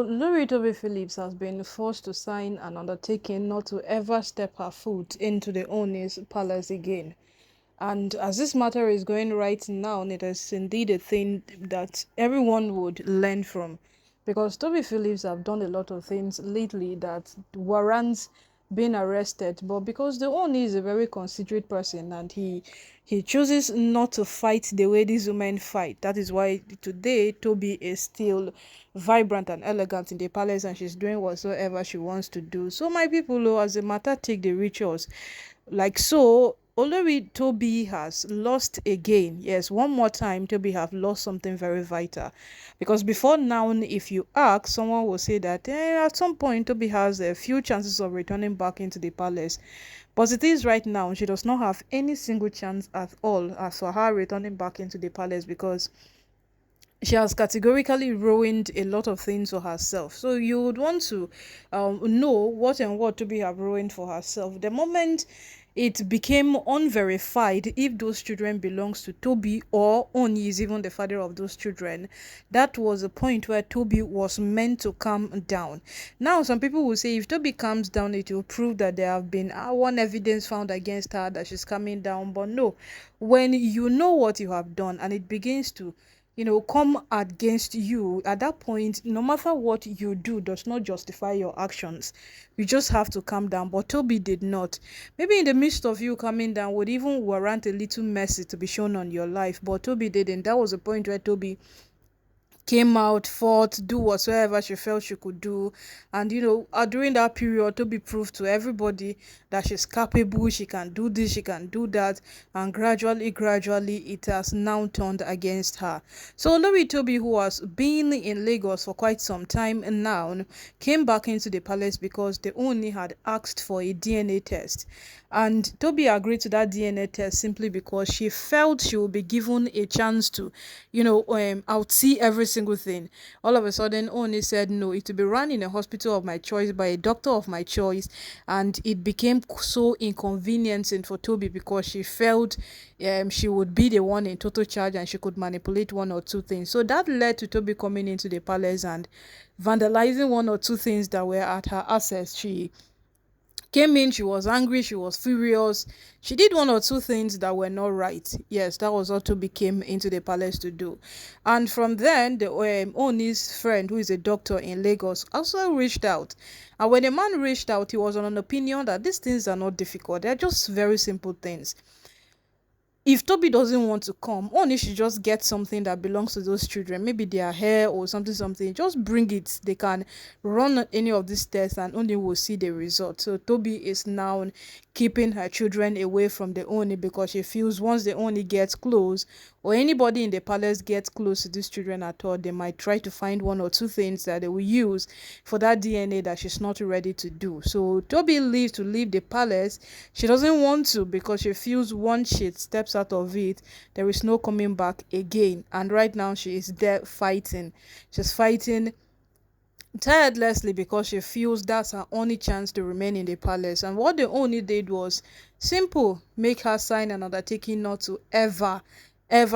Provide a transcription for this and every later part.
Olori Toby Phillips has been forced to sign an undertaking not to ever step her foot into the Ooni's palace again. And as this matter is going right now, it is indeed a thing that everyone would learn from. Because Toby Phillips have done a lot of things lately that warrants being arrested. But because the Oni is a very considerate person and he chooses not to fight the way these women fight. That is why today Toby is still vibrant and elegant in the palace and she's doing whatsoever she wants to do. So my people, oh, as the matter take the rituals, like so Olori Toby has lost again. Yes, one more time Toby have lost something very vital. Because before now, if you ask, someone will say that at some point Toby has a few chances of returning back into the palace. But it is right now, she does not have any single chance at all as for her returning back into the palace because she has categorically ruined a lot of things for herself. So you would want to know what and what Toby have ruined for herself. The moment it became unverified if those children belongs to Toby or Oni is even the father of those children, that was a point where Toby was meant to calm down. Now some people will say if Toby calms down, it will prove that there have been one evidence found against her that she's coming down. But no, when you know what you have done and it begins to come against you, at that point, no matter what you do does not justify your actions. You just have to calm down. But Toby did not. Maybe in the midst of you coming down would even warrant a little mercy to be shown on your life, but Toby didn't. That was the point where Toby came out, fought, do whatsoever she felt she could do. And during that period, Toby proved to everybody that she's capable, she can do this, she can do that. And gradually, it has now turned against her. So Olori Toby, who has been in Lagos for quite some time now, came back into the palace because the Ooni had asked for a DNA test. And Toby agreed to that DNA test simply because she felt she would be given a chance to, outsee every single thing. All of a sudden, Ooni said no, it will be run in a hospital of my choice by a doctor of my choice. And it became so inconveniencing for Toby because she felt she would be the one in total charge and she could manipulate one or two things. So that led to Toby coming into the palace and vandalizing one or two things that were at her access. She came in, she was angry, she was furious, she did one or two things that were not right. Yes, that was what Toby came into the palace to do. And from then, the Oni's friend, who is a doctor in Lagos, also reached out. And when the man reached out, he was on an opinion that these things are not difficult, they're just very simple things. If Toby doesn't want to come, Oni should just get something that belongs to those children, maybe their hair or something. Just bring it. They can run any of these tests and Oni will see the result. So Toby is now keeping her children away from the Oni because she feels once the Oni gets close or anybody in the palace gets close to these children at all, they might try to find one or two things that they will use for that DNA that she's not ready to do. So Toby leaves to leave the palace. She doesn't want to because she feels once she steps out of it, there is no coming back again. And right now she is there fighting. She's fighting tirelessly because she feels that's her only chance to remain in the palace. And what the Oni did was simple: make her sign an undertaking not to ever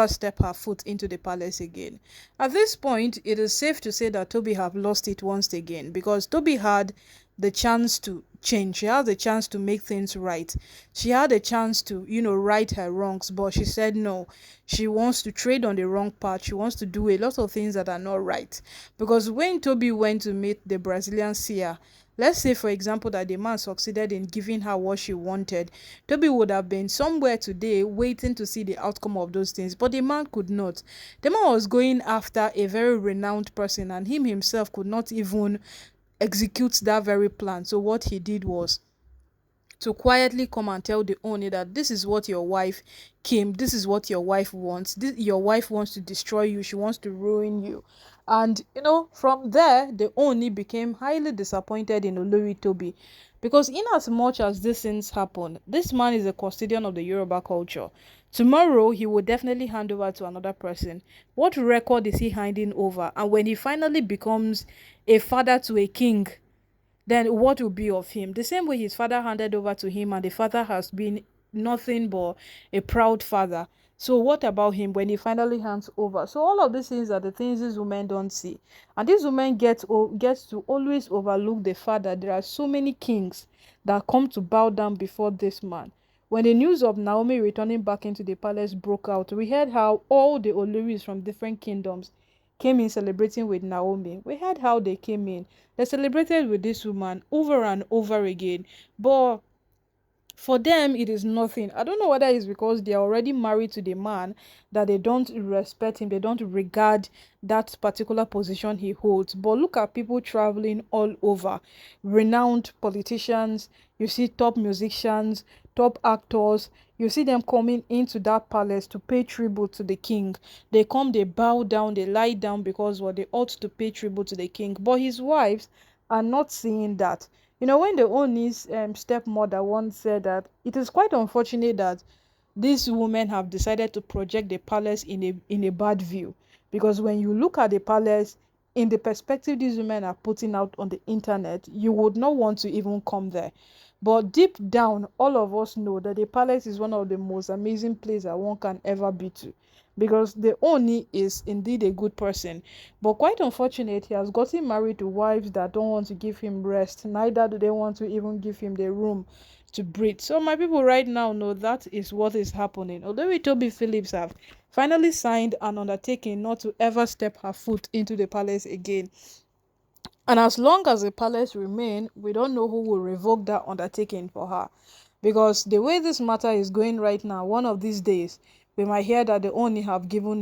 step her foot into the palace again. At this point, it is safe to say that Toby have lost it once again because Toby had the chance to change. She had the chance to make things right. She had a chance to, right her wrongs, but she said no. She wants to trade on the wrong path. She wants to do a lot of things that are not right. Because when Toby went to meet the Brazilian seer, let's say, for example, that the man succeeded in giving her what she wanted, Toby would have been somewhere today waiting to see the outcome of those things, but the man could not. The man was going after a very renowned person, and him himself could not even execute that very plan. So what he did was to quietly come and tell the owner that this is what your wife this is what your wife wants. Your wife wants to destroy you, she wants to ruin you. And from there, the owner became highly disappointed in Olori Toby because in as much as these things happen, this man is a custodian of the Yoruba culture. Tomorrow he will definitely hand over to another person. What record is he handing over? And when he finally becomes a father to a king, then what will be of him? The same way his father handed over to him, and the father has been nothing but a proud father. So what about him when he finally hands over? So all of these things are the things these women don't see. And these women gets to always overlook the fact that there are so many kings that come to bow down before this man. When the news of Naomi returning back into the palace broke out, we heard how all the Oloris from different kingdoms came in celebrating with Naomi. We heard how they came in. They celebrated with this woman over and over again. But for them it is nothing. I don't know whether it's because they are already married to the man that they don't respect him, they don't regard that particular position he holds. But look at people traveling all over, renowned politicians, you see top musicians, top actors, you see them coming into that palace to pay tribute to the king. They come, they bow down, they lie down because what they ought to pay tribute to the king. But his wives are not seeing that. You know, when the Oni's stepmother once said that it is quite unfortunate that these women have decided to project the palace in a bad view, because when you look at the palace in the perspective these women are putting out on the internet, you would not want to even come there. But deep down, all of us know that the palace is one of the most amazing places that one can ever be to, because the Oni is indeed a good person. But quite unfortunate, he has gotten married to wives that don't want to give him rest, neither do they want to even give him the room to breathe. So my people right now know that is what is happening. Although Toby Phillips have finally signed an undertaking not to ever step her foot into the palace again. And as long as the palace remain, we don't know who will revoke that undertaking for her. Because the way this matter is going right now, one of these days, we might hear that they only have given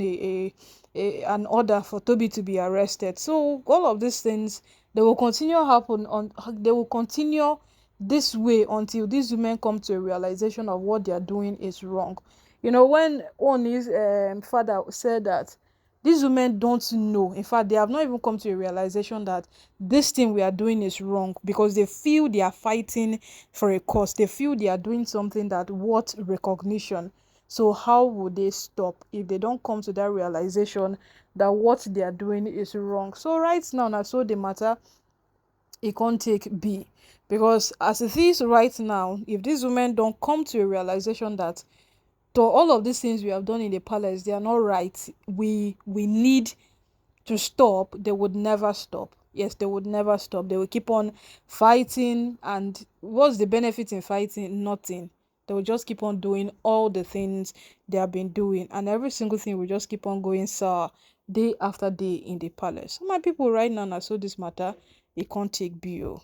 an order for Toby to be arrested. So all of these things, they will continue they will continue this way until these women come to a realization of what they are doing is wrong. You know, when Oni's father said that these women don't know, in fact they have not even come to a realization that this thing we are doing is wrong, because they feel they are fighting for a cause, they feel they are doing something that worth recognition. So how would they stop if they don't come to that realization that what they are doing is wrong? So right now, na so the matter it can't take be, because as it is right now, if these women don't come to a realization that to all of these things we have done in the palace, they are not right, we need to stop, they would never stop. Yes, they would never stop. They will keep on fighting. And what's the benefit in fighting? Nothing. They will just keep on doing all the things they have been doing, and every single thing will just keep on going sour day after day in the palace. So my people right now, na so this matter, it can't take BO.